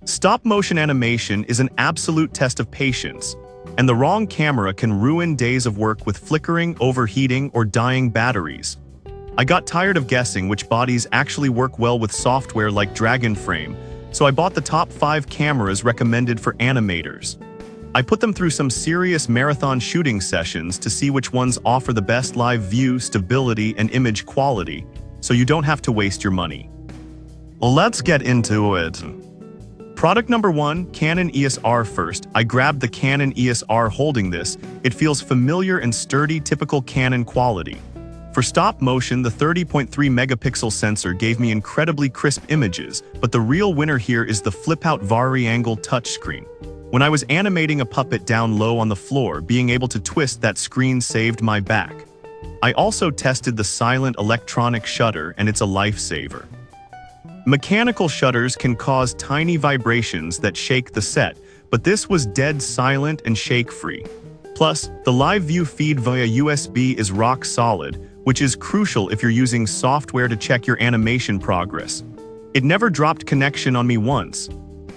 Stop-motion animation is an absolute test of patience, and the wrong camera can ruin days of work with flickering, overheating, or dying batteries. I got tired of guessing which bodies actually work well with software like Dragon Frame, so I bought the top 5 cameras recommended for animators. I put them through some serious marathon shooting sessions to see which ones offer the best live view, stability, and image quality, so you don't have to waste your money. Let's get into it. Product number 1, Canon EOS R. First, I grabbed the Canon EOS R. Holding this, it feels familiar and sturdy, typical Canon quality. For stop motion, the 30.3 megapixel sensor gave me incredibly crisp images, but the real winner here is the flip-out vari-angle touchscreen. When I was animating a puppet down low on the floor, being able to twist that screen saved my back. I also tested the silent electronic shutter, and it's a lifesaver. Mechanical shutters can cause tiny vibrations that shake the set, but this was dead silent and shake-free. Plus, the live view feed via USB is rock solid, which is crucial if you're using software to check your animation progress. It never dropped connection on me once.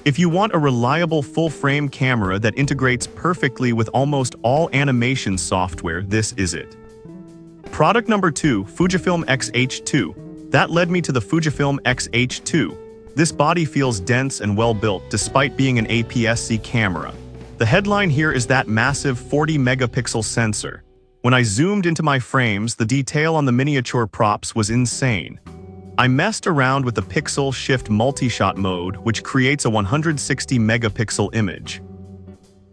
If you want a reliable full-frame camera that integrates perfectly with almost all animation software, this is it. Product number 2, Fujifilm X-H2. That led me to the Fujifilm X-H2. This body feels dense and well-built despite being an APS-C camera. The headline here is that massive 40-megapixel sensor. When I zoomed into my frames, the detail on the miniature props was insane. I messed around with the pixel shift multi-shot mode, which creates a 160-megapixel image.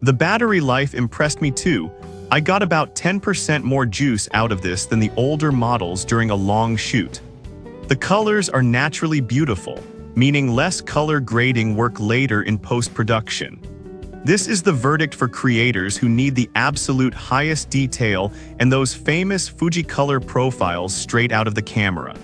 The battery life impressed me too. I got about 10% more juice out of this than the older models during a long shoot. The colors are naturally beautiful, meaning less color grading work later in post-production. This is the verdict for creators who need the absolute highest detail and those famous Fuji color profiles straight out of the camera.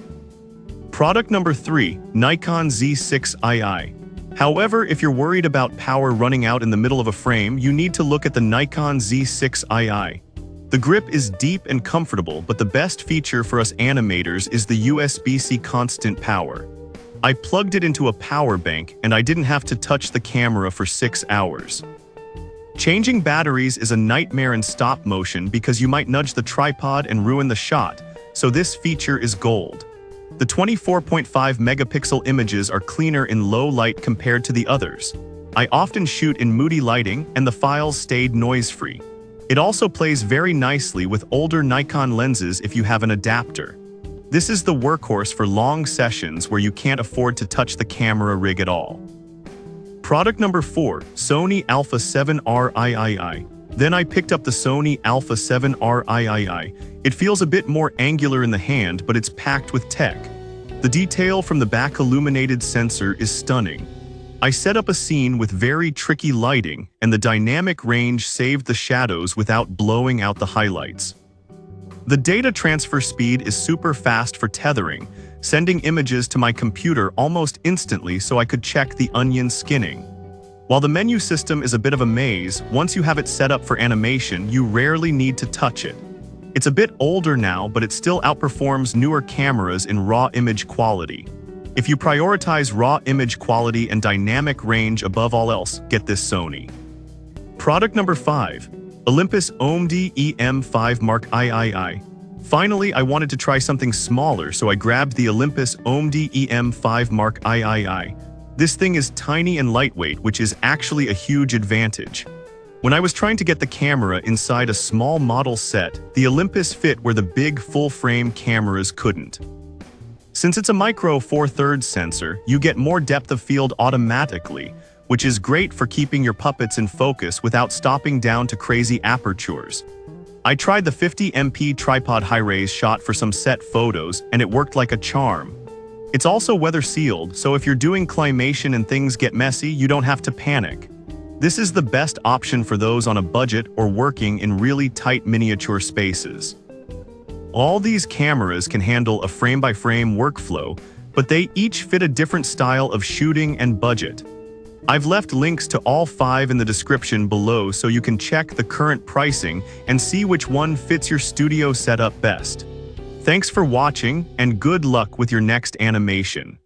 Product number 3, Nikon Z6II. However, if you're worried about power running out in the middle of a frame, you need to look at the Nikon Z6II. The grip is deep and comfortable, but the best feature for us animators is the USB-C constant power. I plugged it into a power bank, and I didn't have to touch the camera for 6 hours. Changing batteries is a nightmare in stop motion because you might nudge the tripod and ruin the shot, so this feature is gold. The 24.5 megapixel images are cleaner in low light compared to the others. I often shoot in moody lighting, and the files stayed noise-free. It also plays very nicely with older Nikon lenses if you have an adapter. This is the workhorse for long sessions where you can't afford to touch the camera rig at all. Product number 4, Sony Alpha 7R III. Then I picked up the Sony Alpha 7R III. It feels a bit more angular in the hand, but it's packed with tech. The detail from the back illuminated sensor is stunning. I set up a scene with very tricky lighting, and the dynamic range saved the shadows without blowing out the highlights. The data transfer speed is super fast for tethering, sending images to my computer almost instantly so I could check the onion skinning. While the menu system is a bit of a maze, once you have it set up for animation, you rarely need to touch it. It's a bit older now, but it still outperforms newer cameras in raw image quality. If you prioritize raw image quality and dynamic range above all else, get this Sony. Product number 5, Olympus OMD EM5 Mark III. Finally, I wanted to try something smaller, so I grabbed the Olympus OMD EM5 Mark III. This thing is tiny and lightweight, which is actually a huge advantage. When I was trying to get the camera inside a small model set, the Olympus fit where the big full-frame cameras couldn't. Since it's a micro 4/3 sensor, you get more depth of field automatically, which is great for keeping your puppets in focus without stopping down to crazy apertures. I tried the 50MP tripod high-res shot for some set photos, and it worked like a charm. It's also weather-sealed, so if you're doing climation and things get messy, you don't have to panic. This is the best option for those on a budget or working in really tight miniature spaces. All these cameras can handle a frame-by-frame workflow, but they each fit a different style of shooting and budget. I've left links to all 5 in the description below so you can check the current pricing and see which one fits your studio setup best. Thanks for watching, and good luck with your next animation.